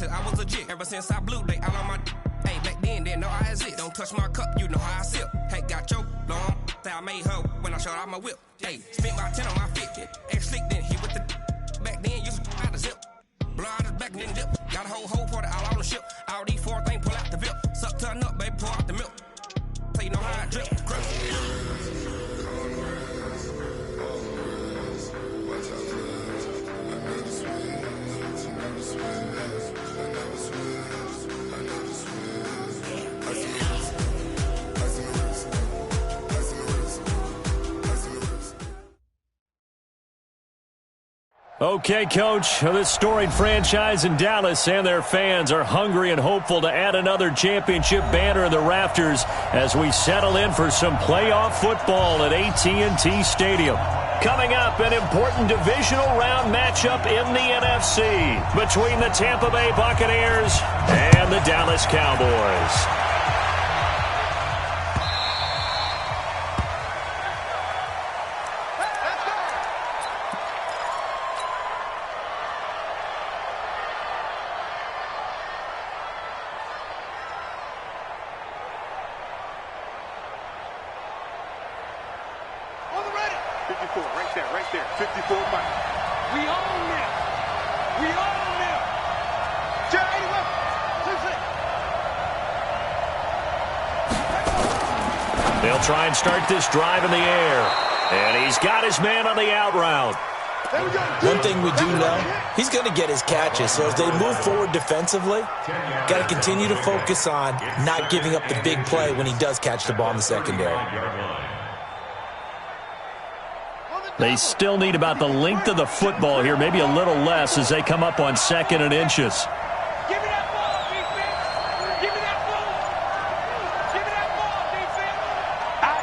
I was legit ever since I blew they all on my hey back then didn't know I exist. Don't touch my cup, you know how I sip. Hey, got your long that I made her when I showed out my whip. Hey, spent about 10 on my fit. Ex slick then hit with the back then used to out the zip. Blow out his back and then dip. Got a whole party all on the ship. All these four things pull out the VIP. Suck turn up, baby, pour out the milk. So you know how I drip. Okay, Coach, this storied franchise in Dallas and their fans are hungry and hopeful to add another championship banner in the rafters as we settle in for some playoff football at AT&T Stadium. Coming up, an important divisional round matchup in the NFC between the Tampa Bay Buccaneers and the Dallas Cowboys. Right there, 54 miles. We own them. We own them. They'll try and start this drive in the air. And he's got his man on the out route. One thing we do know, he's going to get his catches. So as they move forward defensively, got to continue to focus on not giving up the big play when he does catch the ball in the secondary. They still need about the length of the football here, maybe a little less as they come up on 2nd and inches. Give me that ball, defense. Give me that ball. Give me that ball, defense. Out.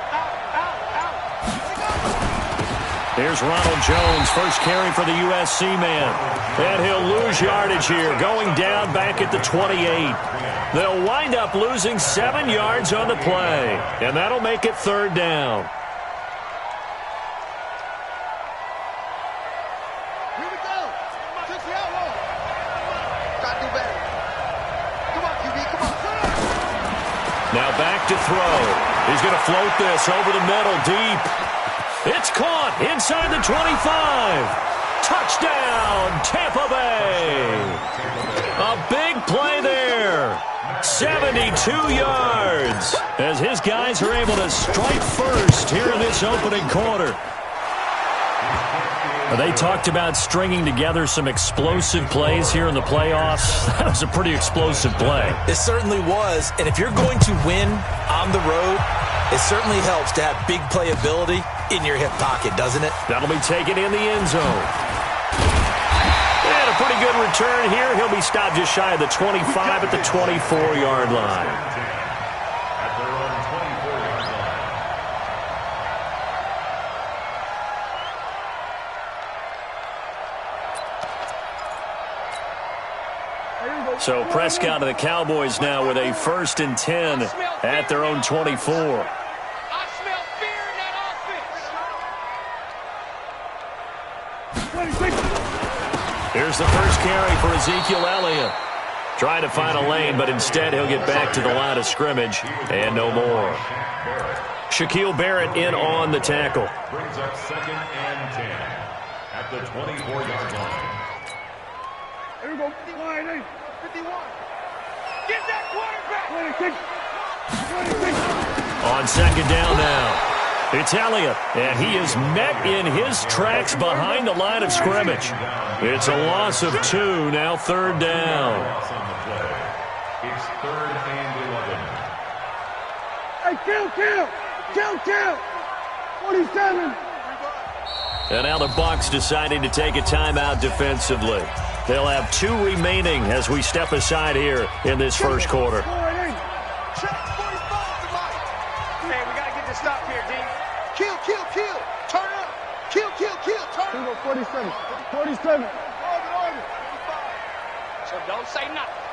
Here's Ronald Jones, first carry for the USC man. And he'll lose yardage here, going down back at the 28. They'll wind up losing 7 yards on the play, and that'll make it 3rd down. Now back to throw. He's going to float this over the middle, deep. It's caught inside the 25. Touchdown, Tampa Bay. A big play there. 72 yards as his guys are able to strike first here in this opening quarter. They talked about stringing together some explosive plays here in the playoffs. That was a pretty explosive play. It certainly was. And if you're going to win on the road, it certainly helps to have big playability in your hip pocket, doesn't it? That'll be taken in the end zone. And a pretty good return here. He'll be stopped just shy of the 25 at the 24-yard line. So Prescott of the Cowboys now with a 1st and 10 at their own 24. I smell fear in that offense. Here's the first carry for Ezekiel Elliott. Trying to find a lane, but instead he'll get back to the line of scrimmage and no more. Shaquille Barrett in on the tackle. Brings up 2nd and 10 at the 24-yard line. Here we go, 51. Get that quarterback. 26. On 2nd down now. It's Elliott, and he is met in his tracks behind the line of scrimmage. It's a loss of 2, now 3rd down. It's 3rd and 11. Hey, kill. 47. And now the Bucs deciding to take a timeout defensively. They'll have 2 remaining as we step aside here in this first quarter. Hey, we got to get this stop here, D. Kill, kill, kill. Turn up. Kill, kill, kill. Turn up. 47. 47. So don't say nothing.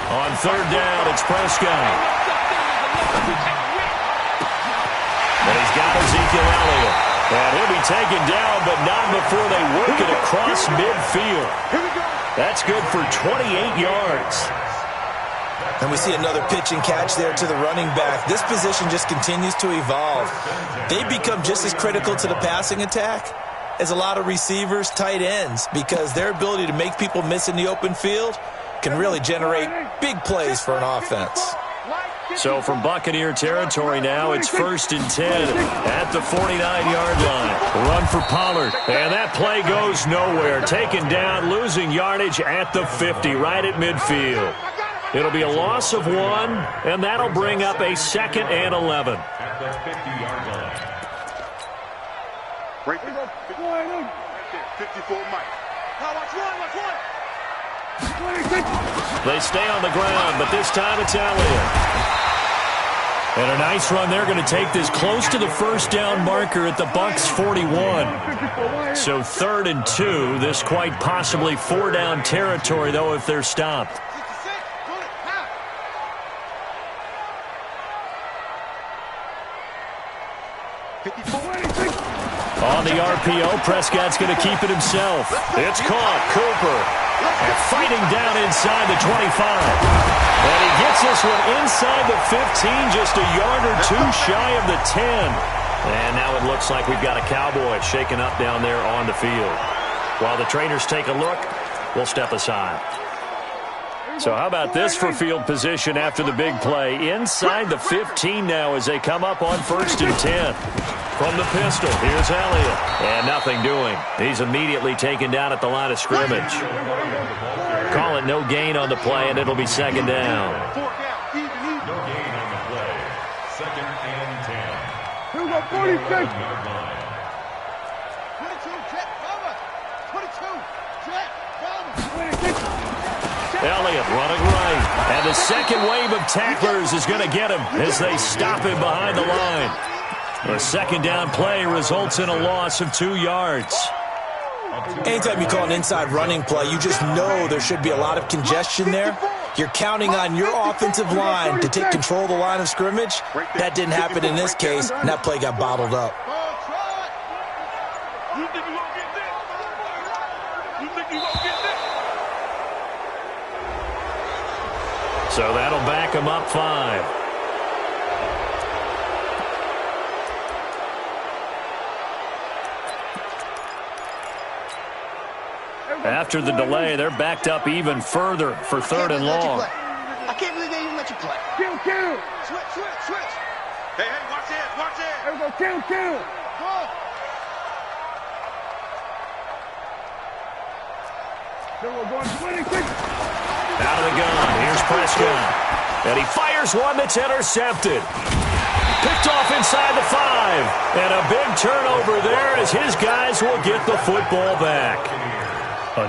On third down, it's Prescott. And he's got Ezekiel Elliott. And he'll be taken down, but not before they work it across midfield. That's good for 28 yards. And we see another pitch and catch there to the running back. This position just continues to evolve. They become just as critical to the passing attack as a lot of receivers, tight ends, because their ability to make people miss in the open field can really generate big plays for an offense. So from Buccaneer territory now, it's 1st and 10 at the 49-yard line. Run for Pollard, and that play goes nowhere. Taken down, losing yardage at the 50, right at midfield. It'll be a loss of 1, and that'll bring up a 2nd and 11. At the 50-yard line. Right there. 54 Mike. Now watch one. They stay on the ground, but this time it's Elliott. And a nice run. They're going to take this close to the first down marker at the Bucs 41. So 3rd and 2. This quite possibly 4-down territory, though, if they're stopped. On the RPO, Prescott's going to keep it himself. It's caught. Cooper. And fighting down inside the 25. And he gets this one inside the 15, just a yard or 2 shy of the 10. And now it looks like we've got a Cowboy shaken up down there on the field. While the trainers take a look, we'll step aside. So how about this for field position after the big play? Inside the 15 now as they come up on 1st and 10. From the pistol, here's Elliott. And nothing doing. He's immediately taken down at the line of scrimmage. Call it no gain on the play, and it'll be 2nd down. No gain on the play. 2nd and 10. Here we go, 46. 22, jet cover. 22, jet cover. Elliott running right. And the second wave of tacklers is going to get him as they stop him behind the line. A 2nd down play results in a loss of 2 yards. Anytime you call an inside running play, you just know there should be a lot of congestion there. You're counting on your offensive line to take control of the line of scrimmage. That didn't happen in this case, and that play got bottled up. You think you gonna get this? You think you gonna get this? So that'll back him up 5. After the delay, they're backed up even further for 3rd and long. I can't believe they even let you play. Kill. Switch. Hey, watch it. Here we go, kill. Then we're going 26. Out of the gun, here's Prescott. And he fires one that's intercepted. Picked off inside the 5. And a big turnover there as his guys will get the football back.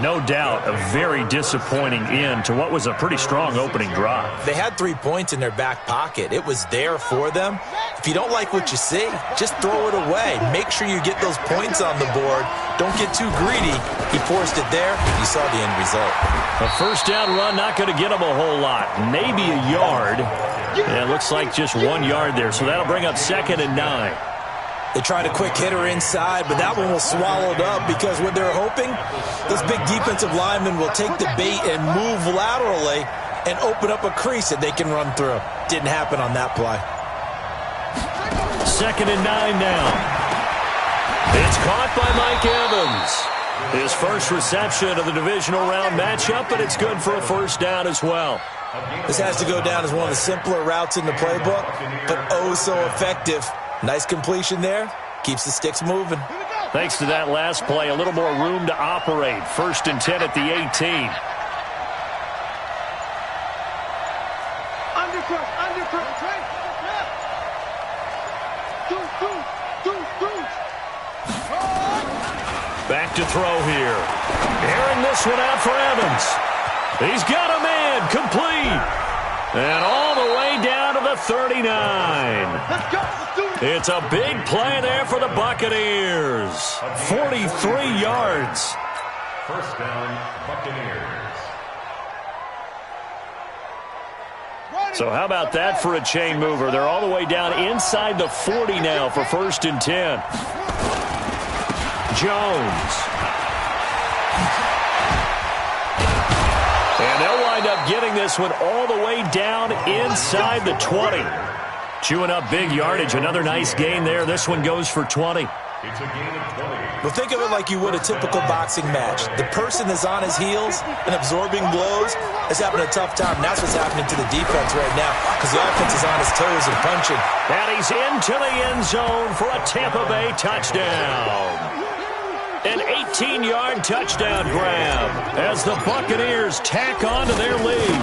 No doubt a very disappointing end to what was a pretty strong opening drive. They had 3 points in their back pocket. It was there for them. If you don't like what you see, just throw it away. Make sure you get those points on the board. Don't get too greedy. He forced it there. You saw the end result. A 1st down run not going to get him a whole lot. Maybe a yard. And it looks like just 1 yard there. So that'll bring up 2nd and 9. They tried a quick hitter inside, but that one was swallowed up because what they're hoping, those big defensive linemen will take the bait and move laterally and open up a crease that they can run through. Didn't happen on that play. 2nd and 9 now. It's caught by Mike Evans. His first reception of the divisional round matchup, but it's good for a 1st down as well. This has to go down as one of the simpler routes in the playbook, but oh so effective. Nice completion there. Keeps the sticks moving. Thanks to that last play, a little more room to operate. 1st and 10 at the 18. Undercut. Back to throw here. Airing this one out for Evans. He's got a man, complete. And all the way down to the 39. Let's go. Let's do it. It's a big play there for the Buccaneers. 43 yards. First down, Buccaneers. So how about that for a chain mover? They're all the way down inside the 40 now for 1st and 10. Jones. And they'll wind up getting this one all the way down inside the 20. Chewing up big yardage. Another nice gain there. This one goes for 20. It's a gain of 20. Well, think of it like you would a typical boxing match. The person that's on his heels and absorbing blows is having a tough time. And that's what's happening to the defense right now because the offense is on his toes and punching. And he's into the end zone for a Tampa Bay touchdown. An 18-yard touchdown grab as the Buccaneers tack on to their lead.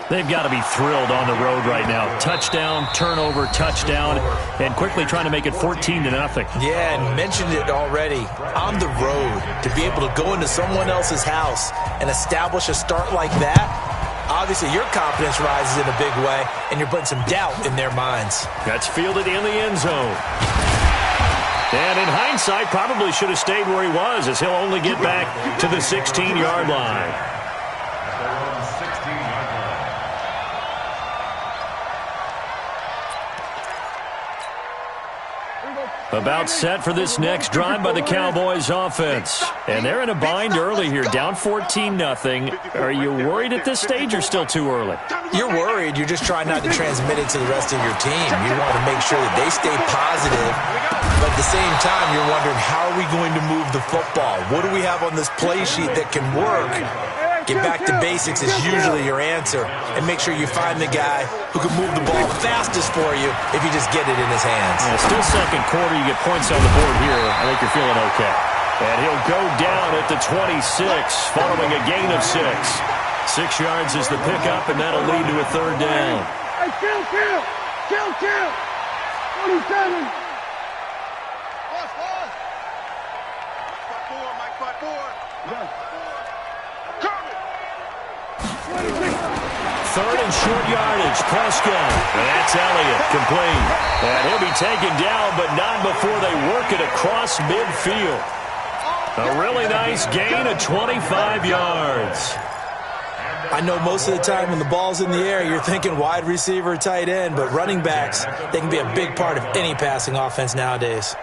They've got to be thrilled on the road right now. Touchdown, turnover, touchdown, and quickly trying to make it 14-0. Yeah, and mentioned it already. On the road, to be able to go into someone else's house and establish a start like that, obviously your confidence rises in a big way, and you're putting some doubt in their minds. That's fielded in the end zone. And in hindsight, probably should have stayed where he was, as he'll only get back to the 16-yard line. About set for this next drive by the Cowboys offense. And they're in a bind early here, down 14-0. Are you worried at this stage or still too early? You're worried. You're just trying not to transmit it to the rest of your team. You want to make sure that they stay positive. But at the same time, you're wondering, how are we going to move the football? What do we have on this play sheet that can work? Get back to basics is usually your answer. And make sure you find the guy who can move the ball fastest for you if you just get it in his hands. Yeah, still second quarter. You get points on the board here. I think you're feeling okay. And he'll go down at the 26 following a gain of 6. 6 yards is the pickup, and that'll lead to a third down. Hey, kill. 47. Mike, 5-4. Third and short yardage. Prescott. And that's Elliott. Complete. And he'll be taken down, but not before they work it across midfield. A really nice gain of 25 yards. I know most of the time when the ball's in the air, you're thinking wide receiver, tight end, but running backs, they can be a big part of any passing offense nowadays.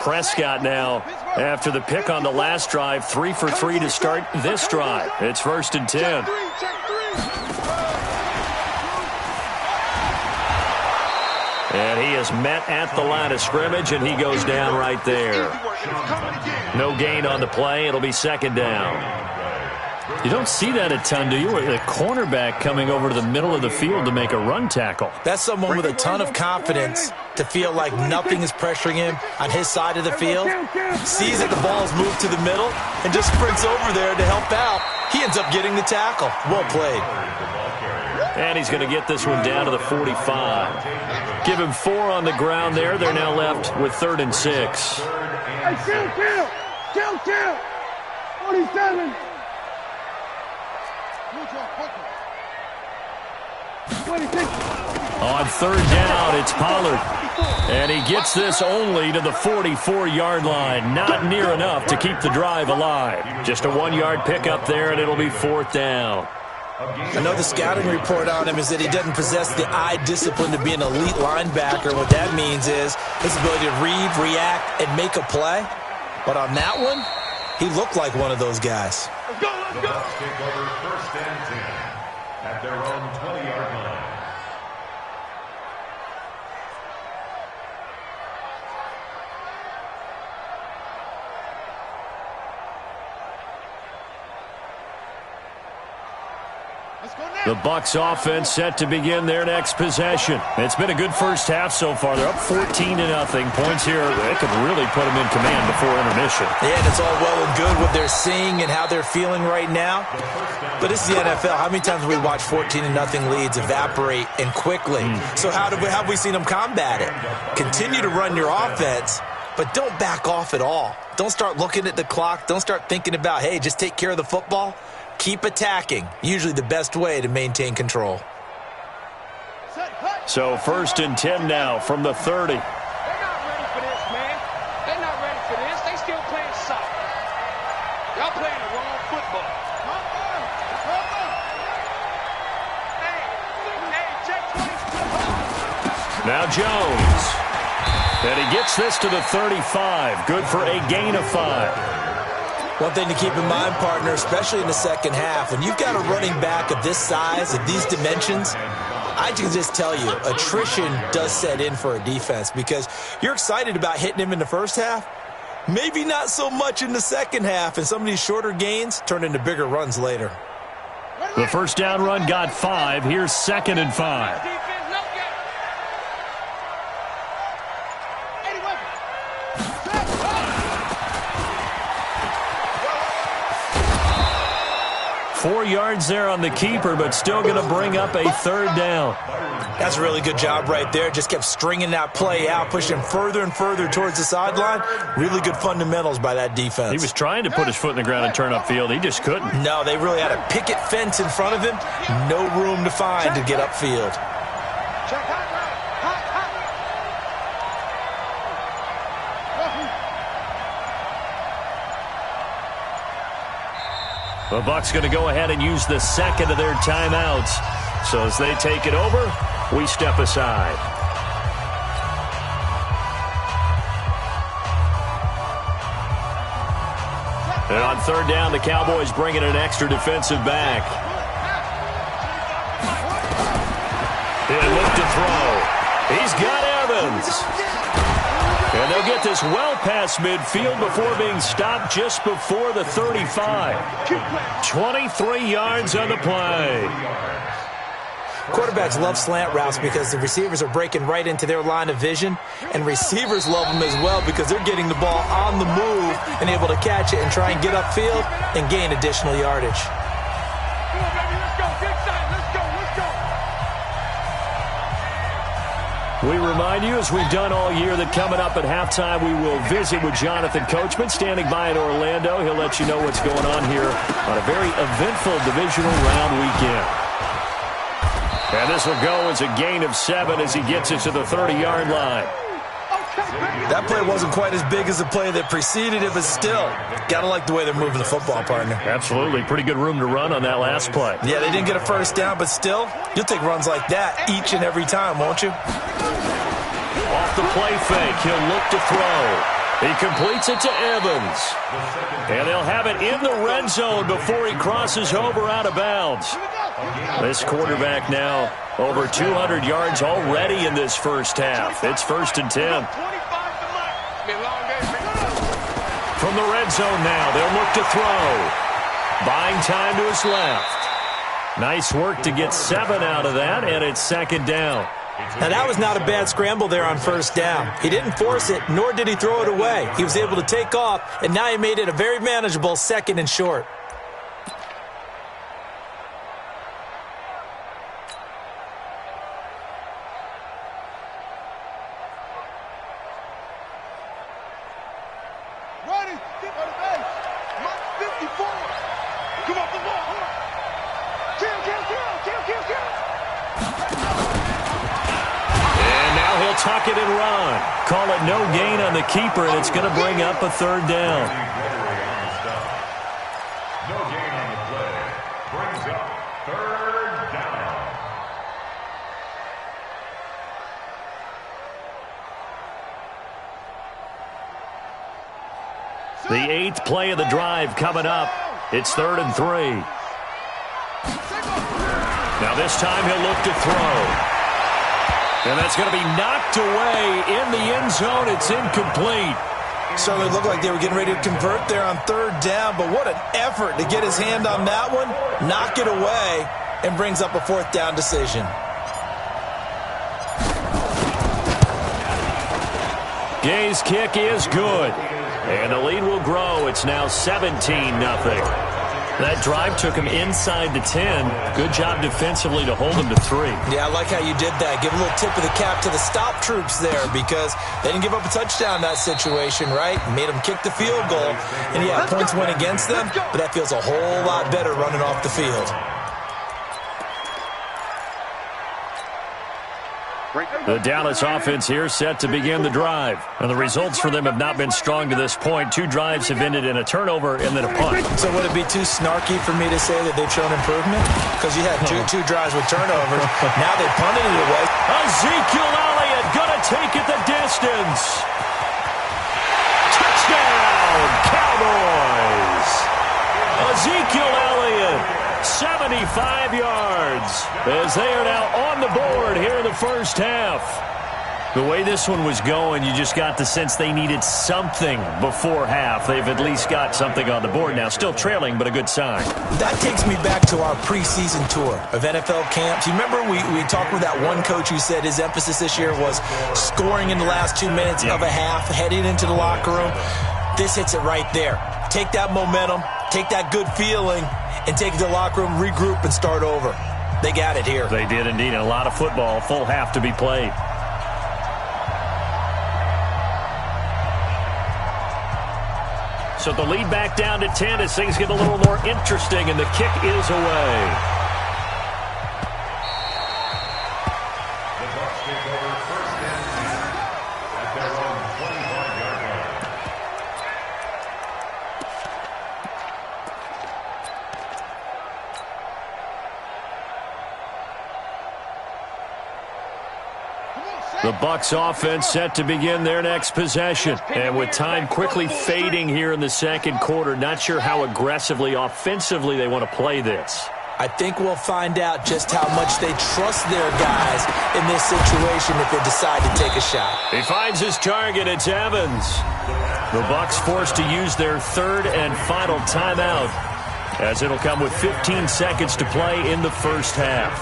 Prescott now, after the pick on the last drive, 3 for 3 to start this drive. It's 1st and 10. And he is met at the line of scrimmage, and he goes down right there. No gain on the play. It'll be 2nd down. You don't see that a ton, do you? A cornerback coming over to the middle of the field to make a run tackle. That's someone with a ton of confidence to feel like nothing is pressuring him on his side of the field. Sees that the ball's moved to the middle and just sprints over there to help out. He ends up getting the tackle. Well played. And he's going to get this one down to the 45. Give him 4 on the ground there. They're now left with 3rd and 6. Hey, kill. 47. 26. On 3rd down, it's Pollard. And he gets this only to the 44-yard line. Not near enough to keep the drive alive. Just a 1-yard pickup there, and it'll be 4th down. I know the scouting report on him is that he doesn't possess the eye discipline to be an elite linebacker. What that means is his ability to read, react, and make a play. But on that one, he looked like one of those guys. Let's go. The Bucs take over 1st and 10 at their own 20-yard line. The Bucs offense set to begin their next possession. It's been a good first half so far. They're up 14-0. Points here, they could really put them in command before intermission. Yeah, and it's all well and good what they're seeing and how they're feeling right now. But this is the NFL. How many times have we watched 14-0 leads evaporate and quickly? So how have we seen them combat it? Continue to run your offense, but don't back off at all. Don't start looking at the clock. Don't start thinking about, hey, just take care of the football. Keep attacking. Usually the best way to maintain control. So 1st and 10 now from the 30. They're not ready for this, man. They're not ready for this. They still playing soccer. Y'all playing the wrong football. Hey, check 20. Now Jones. And he gets this to the 35. Good for a gain of 5. One thing to keep in mind, partner, especially in the second half, when you've got a running back of this size, of these dimensions, I can just tell you, attrition does set in for a defense because you're excited about hitting him in the first half. Maybe not so much in the second half, and some of these shorter gains turn into bigger runs later. The first down run got 5. Here's 2nd and 5. 4 yards there on the keeper, but still going to bring up a 3rd down. That's a really good job right there. Just kept stringing that play out, pushing further and further towards the sideline. Really good fundamentals by that defense. He was trying to put his foot in the ground and turn upfield. He just couldn't. No, they really had a picket fence in front of him. No room to find to get upfield. The Bucs going to go ahead and use the 2nd of their timeouts. So as they take it over, we step aside. And on 3rd down, the Cowboys bring in an extra defensive back. He'll look to throw. He's got Evans. And they'll get this well past midfield before being stopped just before the 35. 23 yards on the play. Quarterbacks love slant routes because the receivers are breaking right into their line of vision, and receivers love them as well because they're getting the ball on the move and able to catch it and try and get upfield and gain additional yardage. We remind you, as we've done all year, that coming up at halftime, we will visit with Jonathan Coachman, standing by in Orlando. He'll let you know what's going on here on a very eventful divisional round weekend. And this will go as a gain of 7 as he gets it to the 30-yard line. That play wasn't quite as big as the play that preceded it, but still, got to like the way they're moving the football, partner. Absolutely. Pretty good room to run on that last play. Yeah, they didn't get a first down, but still, you'll take runs like that each and every time, won't you? Off the play fake, he'll look to throw. He completes it to Evans. And they'll have it in the red zone before he crosses over out of bounds. This quarterback now over 200 yards already in this first half. It's 1st and 10. From the red zone now, they'll look to throw. Buying time to his left. Nice work to get 7 out of that, and it's 2nd down. Now, that was not a bad scramble there on 1st down. He didn't force it, nor did he throw it away. He was able to take off, and now he made it a very manageable 2nd and short. Tuck it and run. Call it no gain on the keeper, and it's going to bring up a 3rd down. No gain on the play. Brings up 3rd down. The 8th play of the drive coming up. It's 3rd and 3. Now this time he'll look to throw. And that's going to be knocked away in the end zone. It's incomplete. Certainly looked like they were getting ready to convert there on 3rd down, but what an effort to get his hand on that one, knock it away, and brings up a 4th down decision. Gay's kick is good. And the lead will grow. It's now 17-0. That drive took him inside the 10. Good job defensively to hold him to 3. Yeah, I like how you did that. Give a little tip of the cap to the stop troops there because they didn't give up a touchdown in that situation, right? Made them kick the field goal. And, yeah, points went against them, but that feels a whole lot better running off the field. The Dallas offense here set to begin the drive. And the results for them have not been strong to this point. 2 drives have ended in a turnover and then a punt. So would it be too snarky for me to say that they've shown improvement? Because you had two drives with turnovers. Now they punted it away. Ezekiel Elliott gonna take it the distance. Touchdown, Cowboys. Ezekiel Elliott. 75 yards as they are now on the board here in the first half. The way this one was going, you just got the sense they needed something before half. They've at least got something on the board now. Still trailing, but a good sign. That takes me back to our preseason tour of NFL camps. You remember we talked with that one coach who said his emphasis this year was scoring in the last 2 minutes of a half, heading into the locker room. This hits it right there. Take that momentum, take that good feeling, and take it to the locker room, regroup, and start over. They got it here. They did indeed. A lot of football, full half to be played. So the lead back down to 10 as things get a little more interesting, and the kick is away. The Bucs take over 1st and 10 at their own 25-yard line. The Bucs offense set to begin their next possession. And with time quickly fading here in the second quarter, not sure how aggressively, offensively they want to play this. I think we'll find out just how much they trust their guys in this situation if they decide to take a shot. He finds his target. It's Evans. The Bucs forced to use their 3rd and final timeout as it'll come with 15 seconds to play in the first half.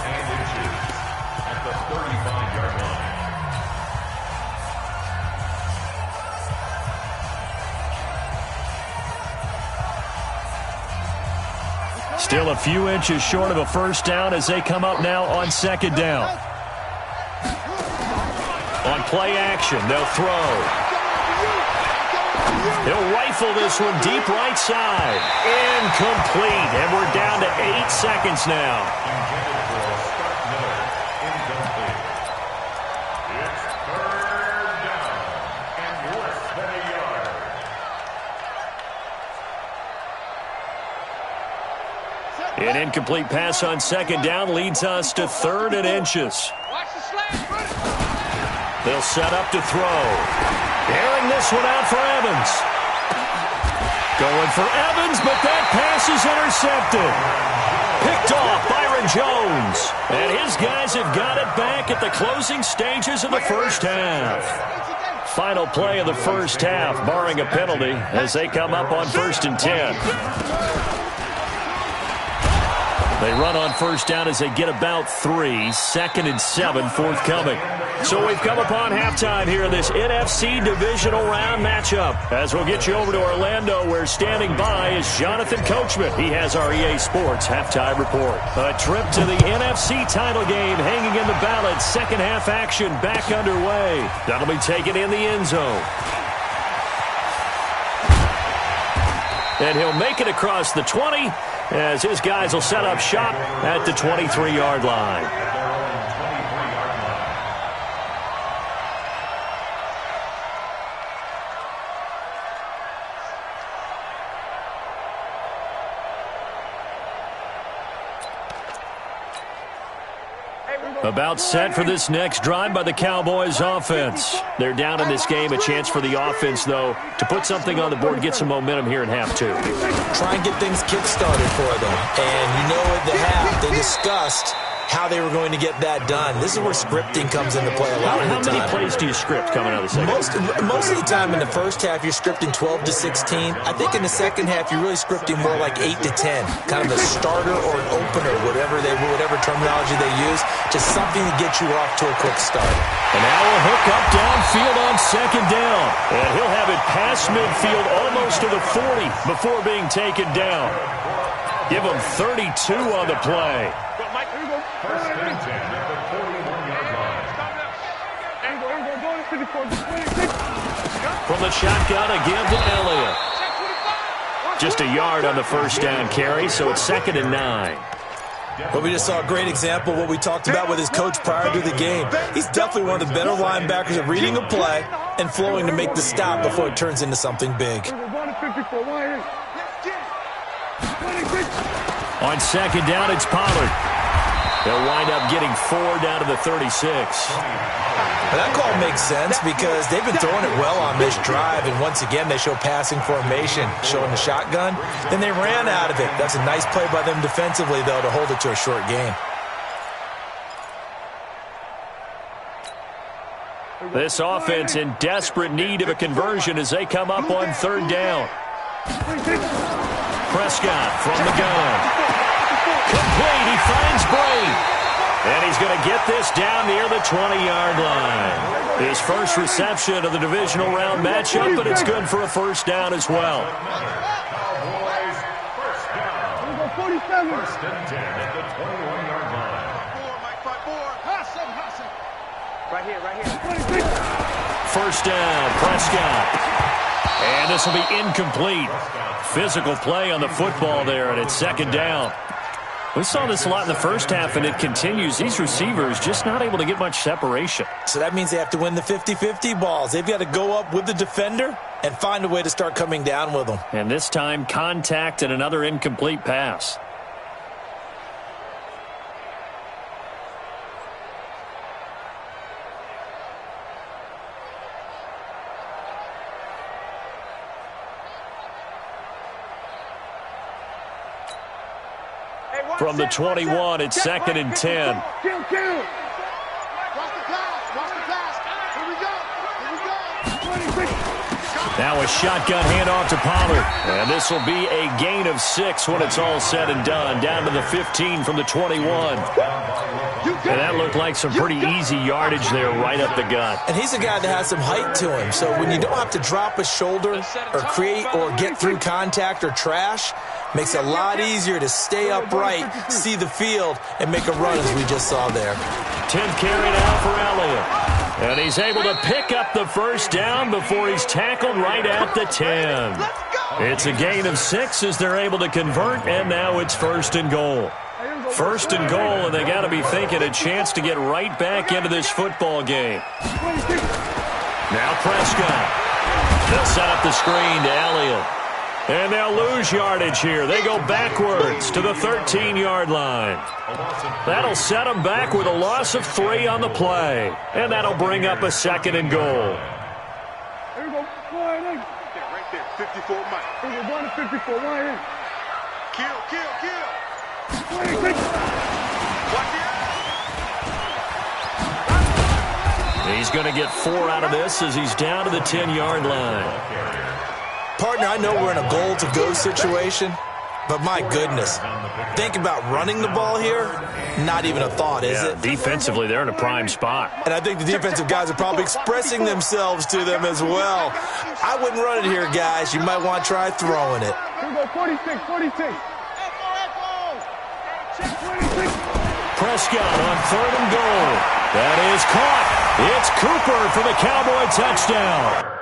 At the 35-yard line. Still a few inches short of a first down as they come up now on 2nd down. On play action, they'll throw. He'll rifle this one deep right side. Incomplete, and we're down to 8 seconds now. Intended for a start middle. Incomplete. It's 3rd down and less than a yard. An incomplete pass on 2nd down leads us to 3rd and inches. Watch the slant. They'll set up to throw. Airing this one out for Evans. Going for Evans, but that pass is intercepted. Picked off Byron Jones. And his guys have got it back at the closing stages of the first half. Final play of the first half, barring a penalty, as they come up on 1st and 10. They run on first down as they get about 3. 2nd and 7 forthcoming. So we've come upon halftime here in this NFC divisional round matchup. As we'll get you over to Orlando, where standing by is Jonathan Coachman. He has our EA Sports halftime report. A trip to the NFC title game hanging in the balance. Second half action back underway. That'll be taken in the end zone. And he'll make it across the 20 as his guys will set up shop at the 23-yard line. About set for this next drive by the Cowboys offense. They're down in this game. A chance for the offense, though, to put something on the board, get some momentum here in half 2. Try and get things kick-started for them. And you know at the half, they discussed how they were going to get that done. This is where scripting comes into play a lot of the time. How many plays do you script coming out of the second? Most of the time in the first half, you're scripting 12 to 16. I think in the second half, you're really scripting more like 8 to 10, kind of a starter or an opener, whatever terminology they use, just something to get you off to a quick start. And now a hook up downfield on second down. And he'll have it past midfield almost to the 40 before being taken down. Give him 32 on the play. First and 10 at the 41-yard line. From the shotgun again to Elliott. Just a yard on the first down carry, so it's 2nd and 9. But we just saw a great example of what we talked about with his coach prior to the game. He's definitely one of the better linebackers at reading a play and flowing to make the stop before it turns into something big. On second down, it's Pollard. They'll wind up getting 4 down to the 36. Well, that call makes sense because they've been throwing it well on this drive, and once again they show passing formation, showing the shotgun. Then they ran out of it. That's a nice play by them defensively, though, to hold it to a short game. This offense in desperate need of a conversion as they come up on 3rd down. Prescott from the gun. Complete, he finds Bray. And he's going to get this down near the 20-yard line. His first reception of the divisional round matchup, but it's good for a first down as well. Cowboys, first down. 47. First and 10 at the 21-yard line. Right here. First down, Prescott. And this will be incomplete. Physical play on the football there, and it's 2nd down. We saw this a lot in the first half, and it continues. These receivers just not able to get much separation. So that means they have to win the 50-50 balls. They've got to go up with the defender and find a way to start coming down with them. And this time, contact and another incomplete pass. From the 21, it's 2nd and 10. Now a shotgun handoff to Pollard. And this will be a gain of 6 when it's all said and done. Down to the 15 from the 21. And that looked like some pretty easy yardage there right up the gut. And he's a guy that has some height to him. So when you don't have to drop a shoulder or create or get through contact or trash, makes it a lot easier to stay upright, see the field, and make a run as we just saw there. 10th carry now for Elliott. And he's able to pick up the first down before he's tackled right at the 10. It's a gain of 6 as they're able to convert, and now it's 1st and goal. 1st and goal, and they got to be thinking a chance to get right back into this football game. Now Prescott. They'll set up the screen to Elliott. And they'll lose yardage here. They go backwards to the 13-yard line. That'll set them back with a loss of 3 on the play. And that'll bring up a 2nd and goal. Here we go. Right there, 54 Mike. Here we go. 1 to 54. Wide in. Kill. 26. He's going to get 4 out of this as he's down to the 10-yard line. Partner, I know we're in a goal-to-go situation, but my goodness, think about running the ball here, not even a thought, is it? Defensively, they're in a prime spot. And I think the defensive guys are probably expressing themselves to them as well. I wouldn't run it here, guys. You might want to try throwing it. Here we go. 46. 46. Prescott on 3rd and goal. That is caught. It's Cooper for the Cowboy touchdown.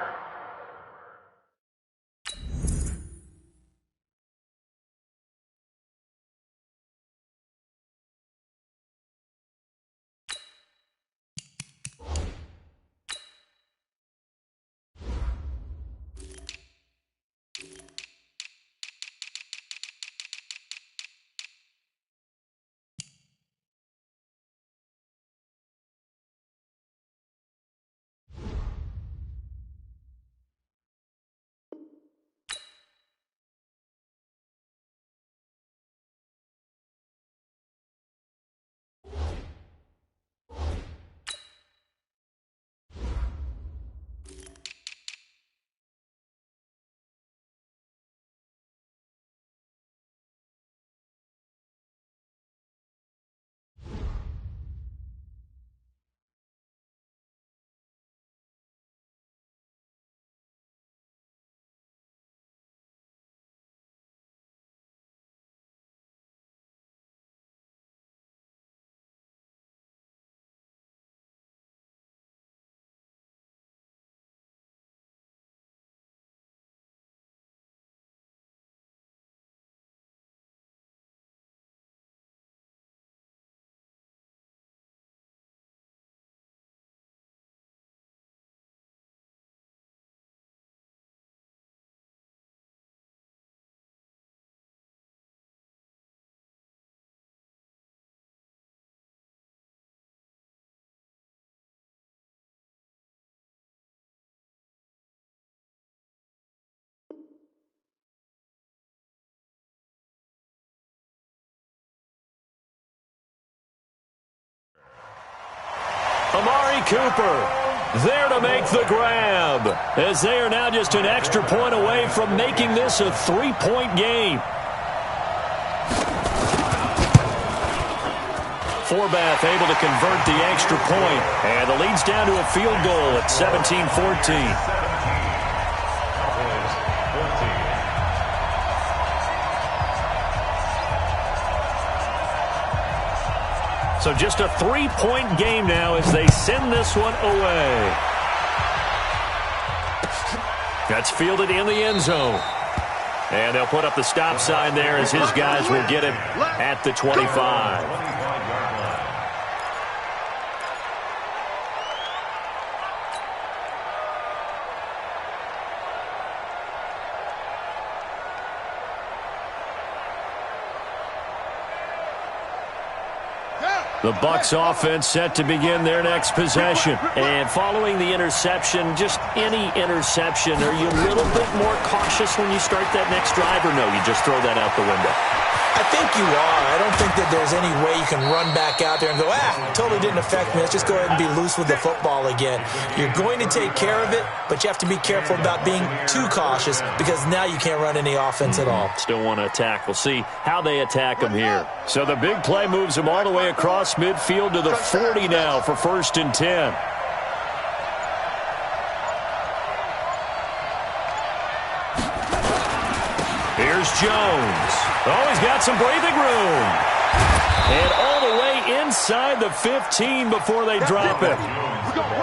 Amari Cooper there to make the grab, as they are now just an extra point away from making this a 3-point game. Forbath able to convert the extra point, and the lead's down to a field goal at 17-14. So just a 3-point game now as they send this one away. That's fielded in the end zone. And they'll put up the stop sign there as his guys will get it at the 25. The Bucs offense set to begin their next possession. And following the interception, just any interception, are you a little bit more cautious when you start that next drive, or no, you just throw that out the window? I think you are. I don't think that there's any way you can run back out there and go, totally didn't affect me. Let's just go ahead and be loose with the football again. You're going to take care of it, but you have to be careful about being too cautious because now you can't run any offense at all. Still want to attack. We'll see how they attack them here. So the big play moves them all the way across midfield to the 40 now for 1st and 10. Here's Jones. Oh, he's got some breathing room. And all the way inside the 15 before they drop it.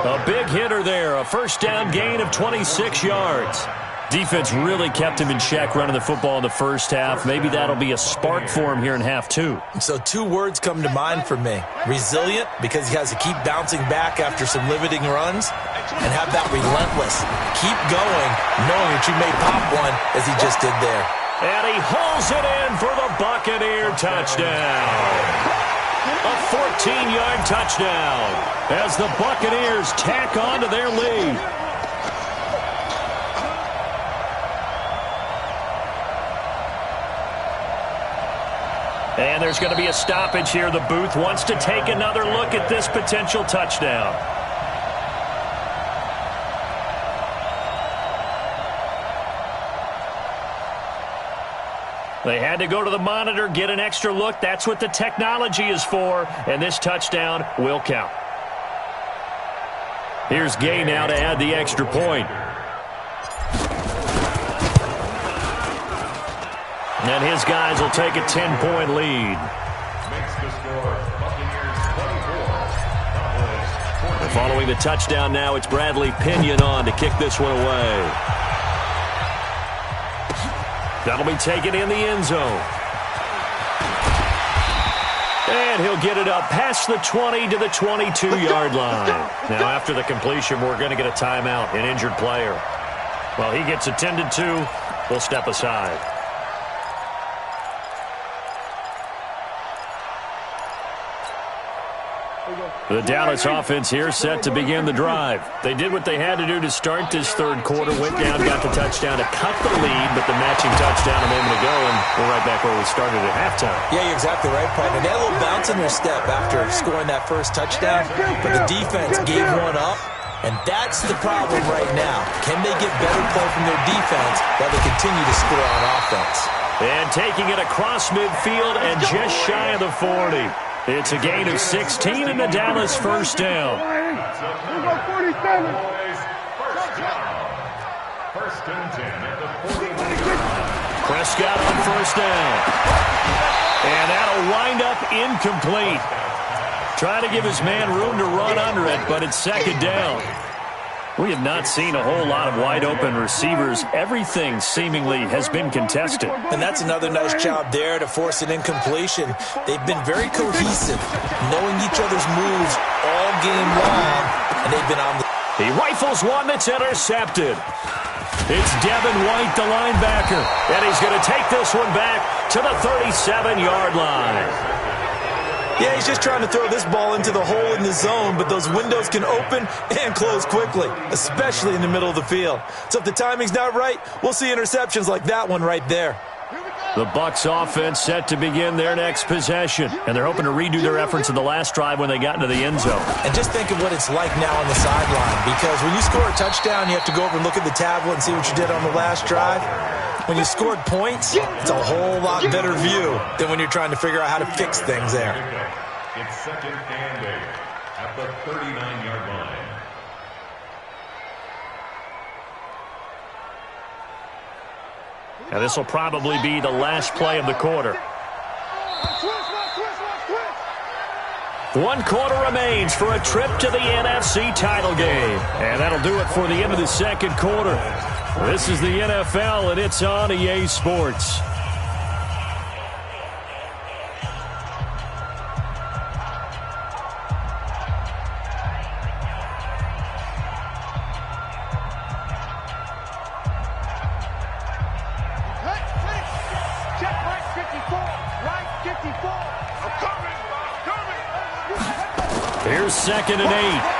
A big hitter there. A first down gain of 26 yards. Defense really kept him in check running the football in the first half. Maybe that'll be a spark for him here in half 2. So 2 words come to mind for me. Resilient, because he has to keep bouncing back after some limiting runs, and have that relentless. Keep going, knowing that you may pop one as he just did there. And he hauls it in for the Buccaneer touchdown. A 14-yard touchdown as the Buccaneers tack on to their lead. And there's going to be a stoppage here. The booth wants to take another look at this potential touchdown. They had to go to the monitor, get an extra look. That's what the technology is for, and this touchdown will count. Here's Gay now to add the extra point. And his guys will take a 10-point lead. Makes the score Buccaneers 24. And following the touchdown now, it's Bradley Pinion on to kick this one away. That'll be taken in the end zone. And he'll get it up past the 20 to the 22-yard line. Now, after the completion, we're going to get a timeout, an injured player. While he gets attended to, we'll step aside. The Dallas offense here set to begin the drive. They did what they had to do to start this third quarter, went down, got the touchdown to cut the lead, but the matching touchdown a moment ago, and we're right back where we started at halftime. Yeah, you're exactly right, partner. They had a little bounce in their step after scoring that first touchdown, but the defense gave one up, and that's the problem right now. Can they get better play from their defense while they continue to score on offense? And taking it across midfield and just shy of the 40. It's a gain of 16 and the Dallas first down. We got 47. First and 10 at the 40. Prescott on first down. And that'll wind up incomplete. Try to give his man room to run under it, but it's second down. We have not seen a whole lot of wide-open receivers. Everything seemingly has been contested. And that's another nice job there to force an incompletion. They've been very cohesive, knowing each other's moves all game long, and they've been on the... He rifles one that's intercepted. It's Devin White, the linebacker, and he's going to take this one back to the 37-yard line. Yeah, he's just trying to throw this ball into the hole in the zone, but those windows can open and close quickly, especially in the middle of the field. So if the timing's not right, we'll see interceptions like that one right there. Here we go. The Bucs offense set to begin their next possession, and they're hoping to redo their efforts in the last drive when they got into the end zone. And just think of what it's like now on the sideline, because when you score a touchdown, you have to go over and look at the tablet and see what you did on the last drive. When you scored points, it's a whole lot better view than when you're trying to figure out how to fix things there. It's 2nd and 8 at the 39-yard line. And this will probably be the last play of the quarter. 1 quarter remains for a trip to the NFC title game. And that'll do it for the end of the second quarter. This is the NFL, and it's on EA Sports. Here's 2nd and 8.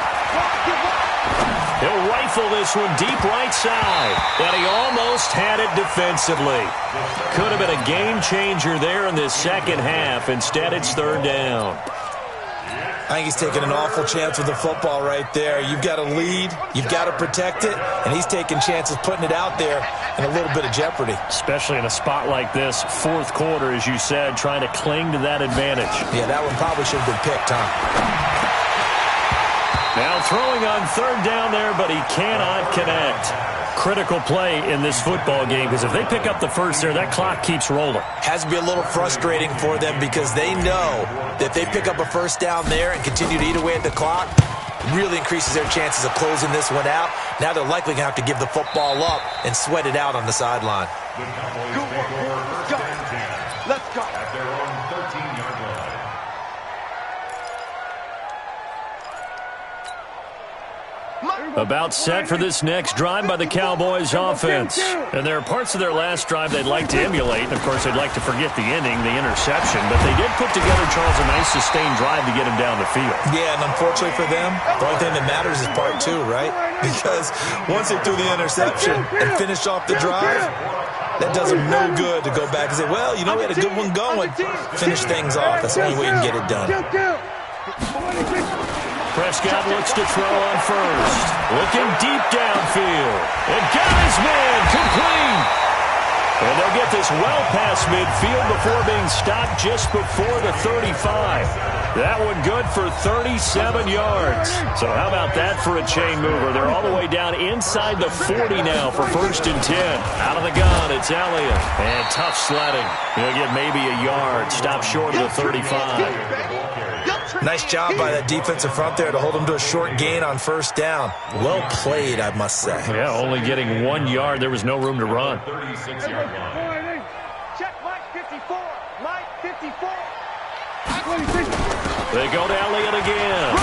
He'll rifle this one deep right side. And he almost had it defensively. Could have been a game changer there in this second half. Instead, it's 3rd down. I think he's taking an awful chance with the football right there. You've got to lead. You've got to protect it. And he's taking chances putting it out there in a little bit of jeopardy. Especially in a spot like this, 4th quarter, as you said, trying to cling to that advantage. Yeah, that one probably should have been picked, huh? Now throwing on 3rd down there, but he cannot connect. Critical play in this football game, because if they pick up the first there, that clock keeps rolling. Has to be a little frustrating for them, because they know that if they pick up a first down there and continue to eat away at the clock, it really increases their chances of closing this one out. Now they're likely going to have to give the football up and sweat it out on the sideline. Let's go. At their own 13-yard line. About set for this next drive by the Cowboys offense. And there are parts of their last drive they'd like to emulate. And, of course, they'd like to forget the ending, the interception. But they did put together, Charles, a nice sustained drive to get him down the field. Yeah, and unfortunately for them, the only thing that matters is part 2, right? Because once they threw the interception and finished off the drive, that does them no good to go back and say, well, you know, we had a good one going. Finish things off. That's the only way you can get it done. Prescott looks to throw on first. Looking deep downfield. And got his man complete. And they'll get this well past midfield before being stopped just before the 35. That one good for 37 yards. So how about that for a chain mover? They're all the way down inside the 40 now for 1st and 10. Out of the gun, it's Elliott. And tough sledding. He'll get maybe a yard. Stop short of the 35. Nice job by that defensive front there to hold him to a short gain on 1st down. Well played, I must say. Yeah, only getting 1 yard. There was no room to run. 36-yard line. Check Mike 54. Mike 54. They go to Elliott again.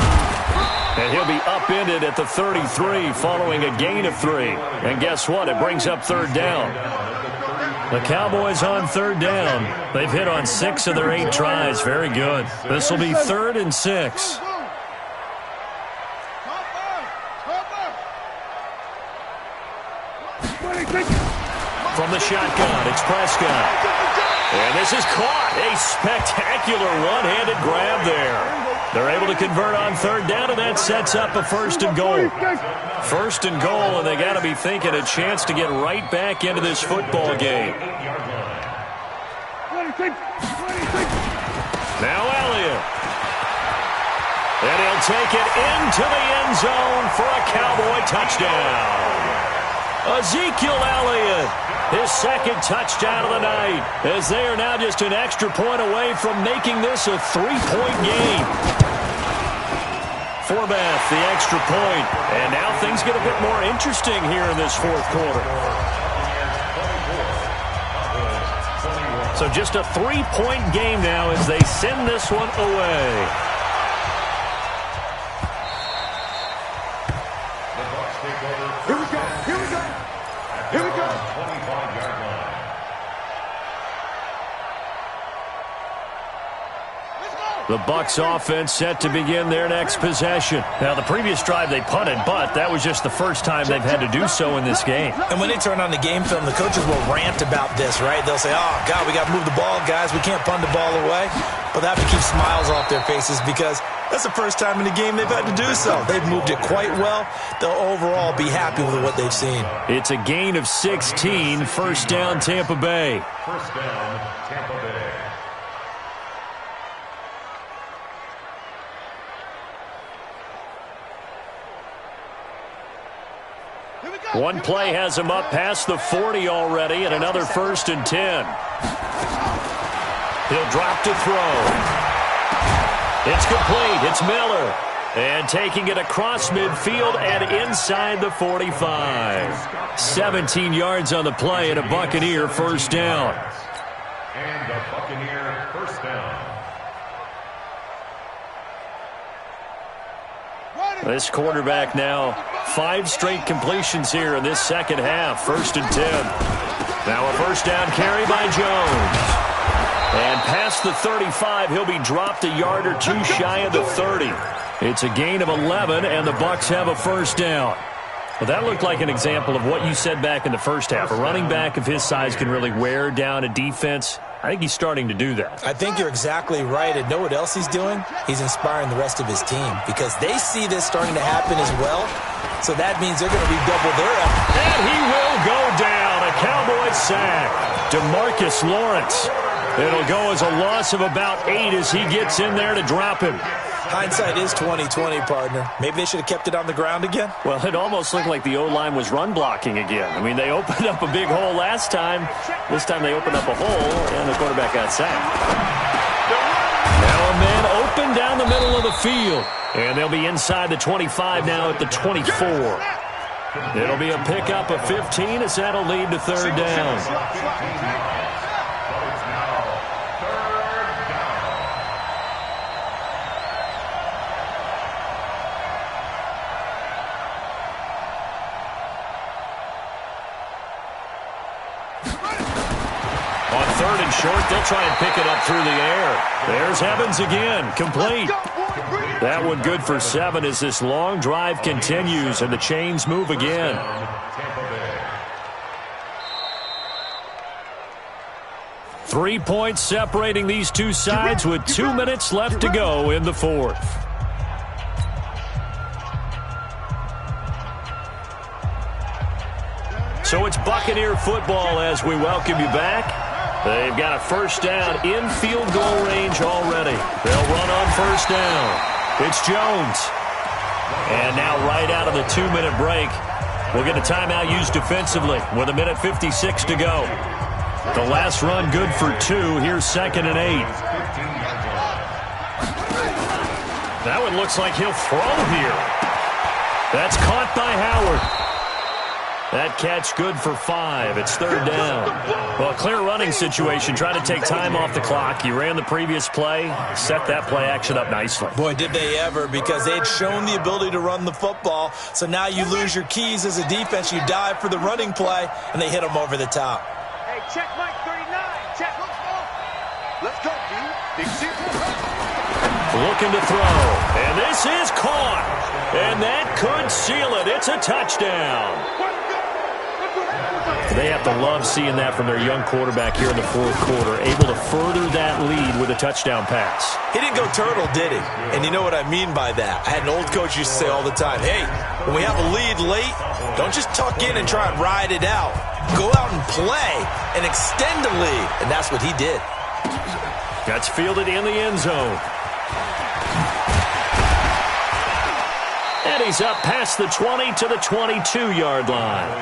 And he'll be upended at the 33 following a gain of 3. And guess what? It brings up 3rd down. The Cowboys on 3rd down. They've hit on 6 of their 8 tries. Very good. This will be 3rd and 6. From the shotgun, it's Prescott. And this is caught. A spectacular one-handed grab there. They're able to convert on 3rd down, and that sets up a 1st and goal. 1st and goal, and they got to be thinking a chance to get right back into this football game. Now Elliott. And he'll take it into the end zone for a Cowboy touchdown. Ezekiel Elliott, his 2nd touchdown of the night, as they are now just an extra point away from making this a 3-point game. Forbath, the extra point. And now things get a bit more interesting here in this 4th quarter. So just a 3-point game now as they send this one away. Here we go. Here we go. Here we go. 25-yard line. The Bucs offense set to begin their next possession. Now, the previous drive they punted, but that was just the first time they've had to do so in this game. And when they turn on the game film, the coaches will rant about this, right? They'll say, oh, God, we got to move the ball, guys. We can't punt the ball away. But they have to keep smiles off their faces because that's the first time in the game they've had to do so. They've moved it quite well. They'll overall be happy with what they've seen. It's a gain of 16, first down Tampa Bay. First down, Tampa Bay. One play has him up past the 40 already, and another 1st and 10. He'll drop to throw. It's complete. It's Miller. And taking it across midfield and inside the 45. 17 yards on the play and a Buccaneer first down. And a Buccaneer first down. This quarterback now 5 straight completions here in this second half. 1st and 10. Now a first down carry by Jones. And past the 35, he'll be dropped a yard or two shy of the 30. It's a gain of 11, and the Bucs have a first down. Well, that looked like an example of what you said back in the first half. A running back of his size can really wear down a defense. I think he's starting to do that. I think you're exactly right. And know what else he's doing? He's inspiring the rest of his team because they see this starting to happen as well. So that means they're going to redouble their effort. And he will go down. A Cowboys sack. DeMarcus Lawrence. It'll go as a loss of about 8 as he gets in there to drop him. Hindsight is 20/20, partner. Maybe they should have kept it on the ground again. Well, it almost looked like the O-line was run blocking again. I mean, they opened up a big hole last time. This time they opened up a hole, and the quarterback got sacked. Now a man open down the middle of the field. And they'll be inside the 25 now at the 24. It'll be a pickup of 15 as that'll lead to third down. On 3rd and short, they'll try and pick it up through the air. There's Evans again, complete. That one good for 7 as this long drive continues and the chains move again. 3 points separating these two sides with 2 minutes left to go in the 4th. So it's Buccaneer football as we welcome you back. They've got a first down in field goal range already. They'll run on first down. It's Jones. And now right out of the 2-minute break, we'll get a timeout used defensively with 1:56 to go. The last run good for 2. Here's 2nd and 8. That one looks like he'll throw here. That's caught by Howard. That catch good for 5. It's 3rd down. Well, clear running situation. Try to take time off the clock. You ran the previous play. Set that play action up nicely. Boy, did they ever, because they had shown the ability to run the football. So now you lose your keys as a defense. You dive for the running play, and they hit them over the top. Hey, check Mike 39. Check. Let's go, dude. Big zero. Looking to throw. And this is caught. And that could seal it. It's a touchdown. They have to love seeing that from their young quarterback here in the 4th quarter, able to further that lead with a touchdown pass. He didn't go turtle, did he? And you know what I mean by that. I had an old coach used to say all the time, hey, when we have a lead late, don't just tuck in and try and ride it out. Go out and play and extend the lead. And that's what he did. That's fielded in the end zone. And he's up past the 20 to the 22-yard line.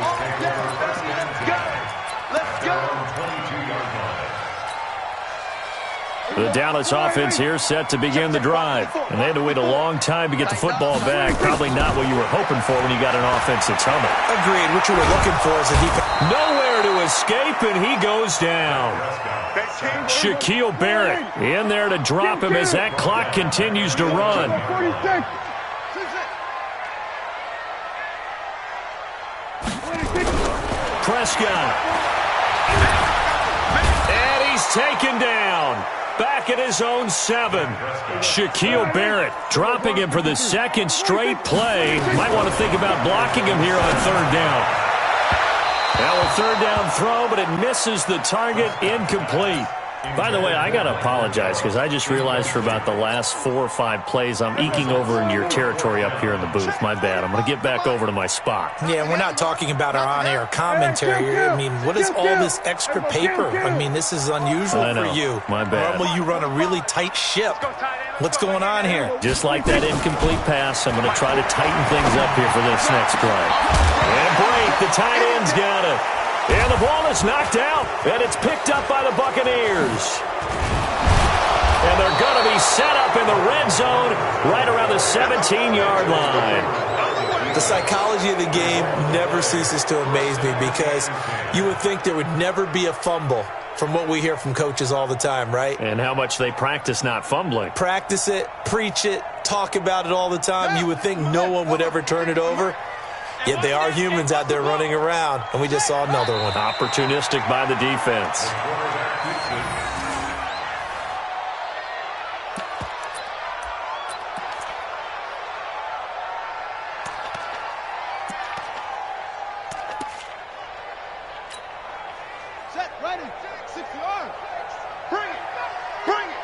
The Dallas offense here set to begin the drive. And they had to wait a long time to get the football back. Probably not what you were hoping for when you got an offense that's humming. Agreed. What you were looking for is a defense. Nowhere to escape, and he goes down. Shaquille Barrett in there to drop him as that clock continues to run. Prescott. And he's taken down. back at his own 7. Shaquille Barrett dropping him for the second straight play. Might want to think about blocking him here on 3rd down. Now a 3rd down throw, but it misses the target, incomplete. By the way, I got to apologize because I just realized for about the last 4 or 5 plays I'm eking over into your territory up here in the booth. My bad. I'm going to get back over to my spot. Yeah, we're not talking about our on-air commentary. I mean, what is all this extra paper? I mean, this is unusual for you. My bad. Normally you run a really tight ship. What's going on here? Just like that incomplete pass, I'm going to try to tighten things up here for this next play. And a break. The tight end's got it. And the ball is knocked out, and it's picked up by the Buccaneers. And they're going to be set up in the red zone right around the 17-yard line. The psychology of the game never ceases to amaze me because you would think there would never be a fumble from what we hear from coaches all the time, right? And how much they practice not fumbling. Practice it, preach it, talk about it all the time. You would think no one would ever turn it over. Yet they are humans out there running around, and we just saw another one. Opportunistic by the defense. Set, ready, 6 yards. Bring it, bring it.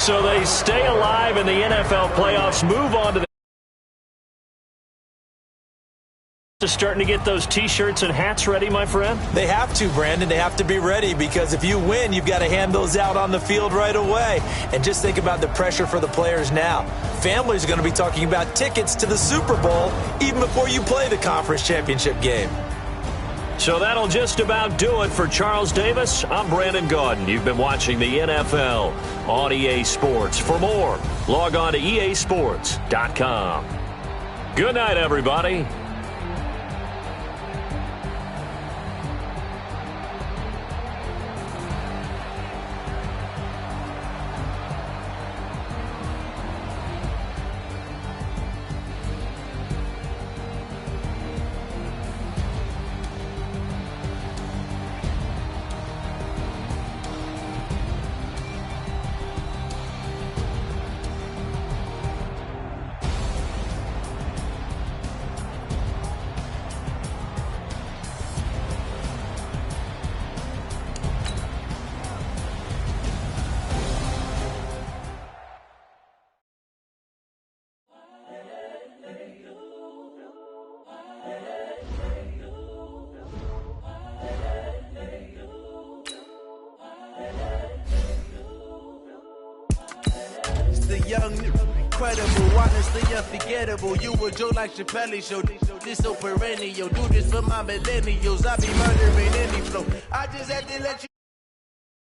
So they stay alive in the NFL playoffs, move on to the... Just starting to get those T-shirts and hats ready, my friend? They have to, Brandon. They have to be ready because if you win, you've got to hand those out on the field right away. And just think about the pressure for the players now. Families are going to be talking about tickets to the Super Bowl even before you play the conference championship game. So that'll just about do it for Charles Davis. I'm Brandon Gaudin. You've been watching the NFL on EA Sports. For more, log on to easports.com. Good night, everybody. The young, incredible, honestly unforgettable. You a joke like Chappelle Show. This so perennial. Do this for my millennials. I be murdering any flow. I just had to let you